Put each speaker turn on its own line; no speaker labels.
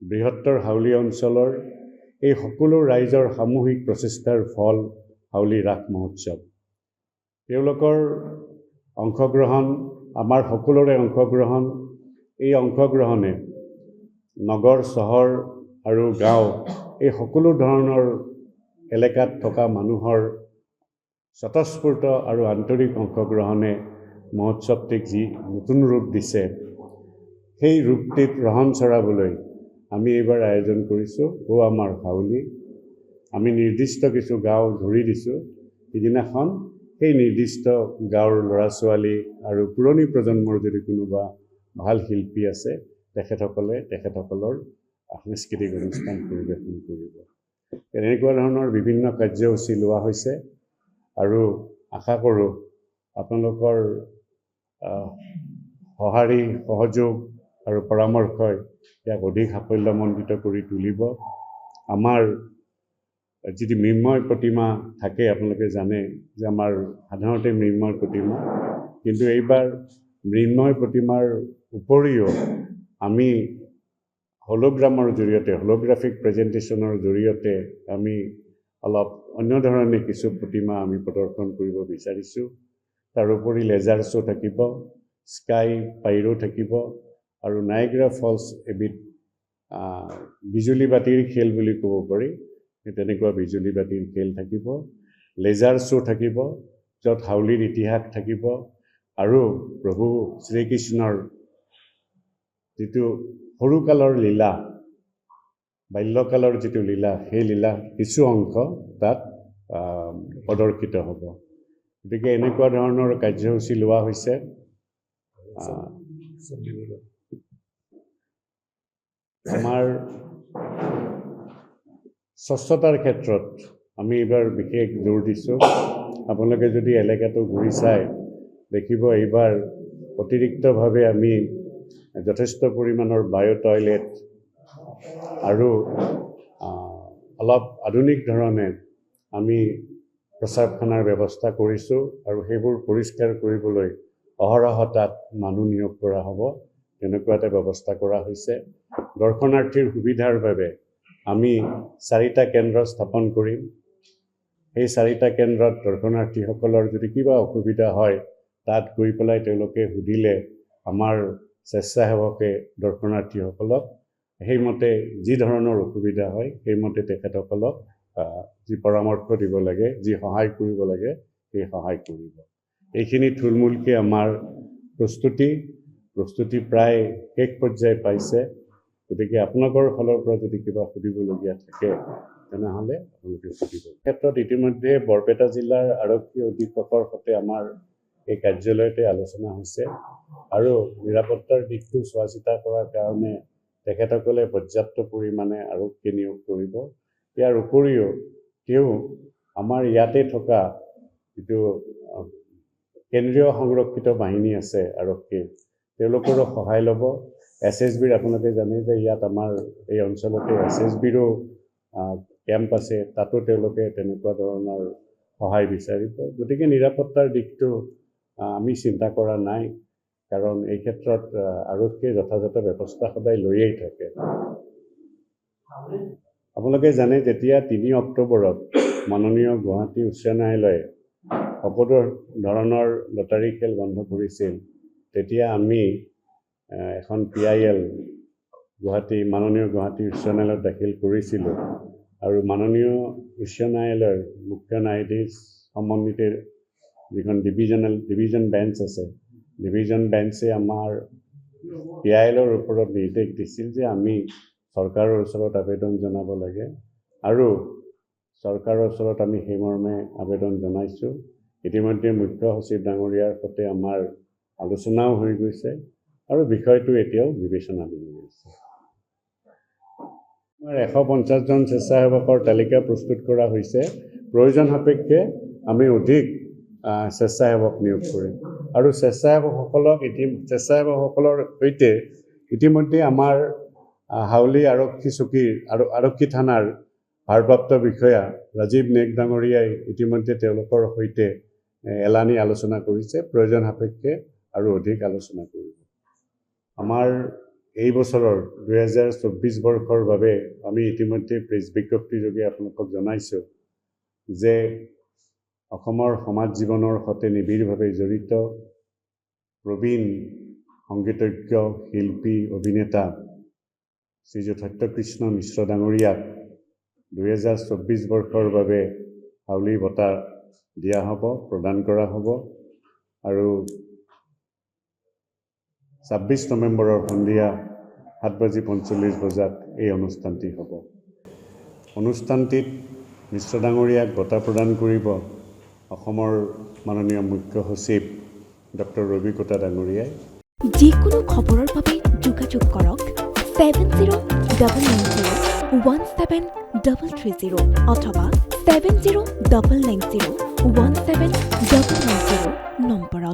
বৃহত্তৰ হাউলী অঞ্চলৰ এই সকলো ৰাইজৰ সামূহিক প্ৰচেষ্টাৰ ফল হাউলী ৰাস মহোৎসৱ। তেওঁলোকৰ অংশগ্ৰহণ, আমাৰ সকলোৰে অংশগ্ৰহণ, এই অংশগ্ৰহণে নগৰ, চহৰ আৰু গাঁও এই সকলো ধৰণৰ এলেকাত থকা মানুহৰ স্বতঃস্ফূৰ্ত আৰু আন্তৰিক অংশগ্ৰহণে মহোৎসৱটিক যি নতুন ৰূপ দিছে, সেই ৰূপটিত ৰহণ চৰাবলৈ আমি এইবাৰ আয়োজন কৰিছোঁ আমাৰ হাউলী। আমি নিৰ্দিষ্ট কিছু গাঁও ধৰি দিছোঁ। সিদিনাখন সেই নিৰ্দিষ্ট গাঁৱৰ ল'ৰা ছোৱালী আৰু পুৰণি প্ৰজন্মৰ যদি কোনোবা ভাল শিল্পী আছে, তেখেতসকলৰ সাংস্কৃতিক অনুষ্ঠান পৰিৱেশন কৰিব। এনেকুৱা ধৰণৰ বিভিন্ন কাৰ্যসূচী লোৱা হৈছে আৰু আশা কৰোঁ আপোনালোকৰ সঁহাৰি, সহযোগ আৰু পৰামৰ্শই ইয়াক অধিক সাফল্যমণ্ডিত কৰি তুলিব। আমাৰ যিটো মৃন্ময় প্ৰতিমা থাকে, আপোনালোকে জানে যে আমাৰ সাধাৰণতে মৃন্ময় প্ৰতিমা, কিন্তু এইবাৰ মৃন্ময় প্ৰতিমাৰ উপৰিও আমি হলোগ্ৰামৰ জৰিয়তে, হলোগ্ৰাফিক প্ৰেজেণ্টেশ্যনৰ জৰিয়তে আমি অলপ অন্য ধৰণে কিছু প্ৰতিমা আমি প্ৰদৰ্শন কৰিব বিচাৰিছোঁ। তাৰোপৰি লেজাৰ শ্ব' থাকিব, স্কাই পাইৰো থাকিব আৰু নাইগ্ৰা ফলছ এবিধ বিজুলী বাতিৰ খেল বুলি ক'ব পাৰি, তেনেকুৱা বিজুলী বাতিৰ খেল থাকিব। লেজাৰ শ্ব' থাকিব, য'ত হাউলীৰ ইতিহাস থাকিব আৰু প্ৰভু শ্ৰীকৃষ্ণৰ যিটো সৰুকালৰ লীলা, বাল্যকালৰ যিটো লীলা, সেই লীলা কিছু অংশ তাত প্ৰদৰ্শিত হ'ব। গতিকে এনেকুৱা ধৰণৰ কাৰ্যসূচী লোৱা হৈছে। আমাৰ স্বচ্ছতাৰ ক্ষেত্ৰত আমি এইবাৰ বিশেষ জোৰ দিছোঁ। আপোনালোকে যদি এলেকাটো ঘূৰি চাই দেখিব, এইবাৰ অতিৰিক্তভাৱে আমি যথেষ্ট পৰিমাণৰ বায়' টয়লেট আৰু অলপ আধুনিক ধৰণে আমি প্ৰস্ৰাৱখানাৰ ব্যৱস্থা কৰিছোঁ আৰু সেইবোৰ পৰিষ্কাৰ কৰিবলৈ অহৰহ তাত মানুহ নিয়োগ কৰা হ'ব। তেনেকুৱা এটা ব্যৱস্থা কৰা হৈছে। দৰ্শনাৰ্থীৰ সুবিধাৰ বাবে আমি 4টা কেন্দ্ৰ স্থাপন কৰিম। সেই 4টা কেন্দ্ৰত দৰ্শনাৰ্থীসকলৰ যদি কিবা অসুবিধা হয়, তাত গৈ পেলাই তেওঁলোকে সুধিলে আমাৰ স্বেচ্ছাসেৱকে দৰ্শনাৰ্থীসকলক সেইমতে যি ধৰণৰ অসুবিধা হয়, সেইমতে তেখেতসকলক যি পৰামৰ্শ দিব লাগে, যি সহায় কৰিব লাগে, সেই সহায় কৰিব। এইখিনি থুলমূলকৈ আমাৰ প্ৰস্তুতি প্ৰায় শেষ পৰ্যায় পাইছে। গতিকে আপোনালোকৰ ফালৰ পৰা যদি কিবা সুধিবলগীয়া থাকে, তেনেহ'লে আপোনালোকে সুধিব। ক্ষেত্ৰত ইতিমধ্যে বৰপেটা জিলাৰ আৰক্ষী অধীক্ষকৰ সৈতে আমাৰ এই কাৰ্যালয়তে আলোচনা হৈছে আৰু নিৰাপত্তাৰ দিশটো চোৱা চিতা কৰাৰ কাৰণে তেখেতসকলে পৰ্যাপ্ত পৰিমাণে আৰক্ষী নিয়োগ কৰিব। ইয়াৰ উপৰিও তেওঁ আমাৰ ইয়াতে থকা যিটো কেন্দ্ৰীয় সংৰক্ষিত বাহিনী আছে আৰক্ষীৰ, তেওঁলোকৰো সহায় ল'ব। SSBৰ আপোনালোকে জানে যে ইয়াত আমাৰ এই অঞ্চলতে SSBৰো কেম্প আছে, তাতো তেওঁলোকে তেনেকুৱা ধৰণৰ সহায় বিচাৰিব। গতিকে নিৰাপত্তাৰ দিশটো আমি চিন্তা কৰা নাই, কাৰণ এই ক্ষেত্ৰত আৰক্ষীয়ে যথাযথ ব্যৱস্থা সদায় লৈয়েই থাকে। আপোনালোকে জানে যেতিয়া 3 অক্টোবৰত মাননীয় গুৱাহাটী উচ্চ ন্যায়ালয়ে সকলো ধৰণৰ লটাৰী খেল বন্ধ কৰিছিল, তেতিয়া আমি এখন PIL মাননীয় গুৱাহাটী উচ্চ ন্যায়ালয়ত দাখিল কৰিছিলোঁ আৰু মাননীয় উচ্চ ন্যায়ালয়ৰ মুখ্য ন্যায়াধীশ সমন্বিত যিখন ডিভিজন বেঞ্চ আছে, ডিভিজন বেঞ্চে আমাৰ PILৰ ওপৰত নিৰ্দেশ দিছিল যে আমি চৰকাৰৰ ওচৰত আবেদন জনাব লাগে আৰু চৰকাৰৰ ওচৰত আমি সেইমৰ্মে আবেদন জনাইছোঁ। ইতিমধ্যে মুখ্য সচিব ডাঙৰীয়াৰ সৈতে আমাৰ আলোচনাও হৈ গৈছে আৰু বিষয়টো এতিয়াও বিবেচনাধীন হৈ আছে। আমাৰ 150 জন স্বেচ্ছাসেৱকৰ তালিকা প্ৰস্তুত কৰা হৈছে। প্ৰয়োজন সাপেক্ষে আমি অধিক স্বেচ্ছাসেৱক নিয়োগ কৰিম আৰু স্বেচ্ছাসেৱকসকলৰ সৈতে ইতিমধ্যে আমাৰ হাউলী আৰক্ষী চকীৰ আৰু আৰক্ষী থানাৰ ভাৰপ্ৰাপ্ত বিষয়া ৰাজীৱ নেগ ডাঙৰীয়াই ইতিমধ্যে তেওঁলোকৰ সৈতে এলানি আলোচনা কৰিছে। প্ৰয়োজন সাপেক্ষে আৰু অধিক আলোচনা কৰিব। আমাৰ এই বছৰৰ 2024 বৰ্ষৰ বাবে আমি ইতিমধ্যে প্ৰেছ বিজ্ঞপ্তিযোগে আপোনালোকক জনাইছোঁ যে অসমৰ সমাজ জীৱনৰ সৈতে নিবিড়ভাৱে জড়িত প্ৰবীণ সংগীতজ্ঞ শিল্পী অভিনেতা শ্ৰীযুত সত্যকৃষ্ণ মিশ্ৰ ডাঙৰীয়াক 2024 বৰ্ষৰ বাবে হাউলি বঁটা দিয়া হ'ব, প্ৰদান কৰা হ'ব আৰু 26 নৱেম্বৰৰ সন্ধিয়া 7:45 বজাত এই অনুষ্ঠানটি হ'ব। অনুষ্ঠানটিত মিশ্ৰ ডাঙৰীয়াক বঁটা প্ৰদান কৰিব অসমৰ মাননীয় মুখ্য সচিব ডক্টৰ ৰবি কটা ডাঙৰীয়াই।
যিকোনো খবৰৰ বাবে যোগাযোগ কৰক 7090173330 অথবা 7099017990 নম্বৰত।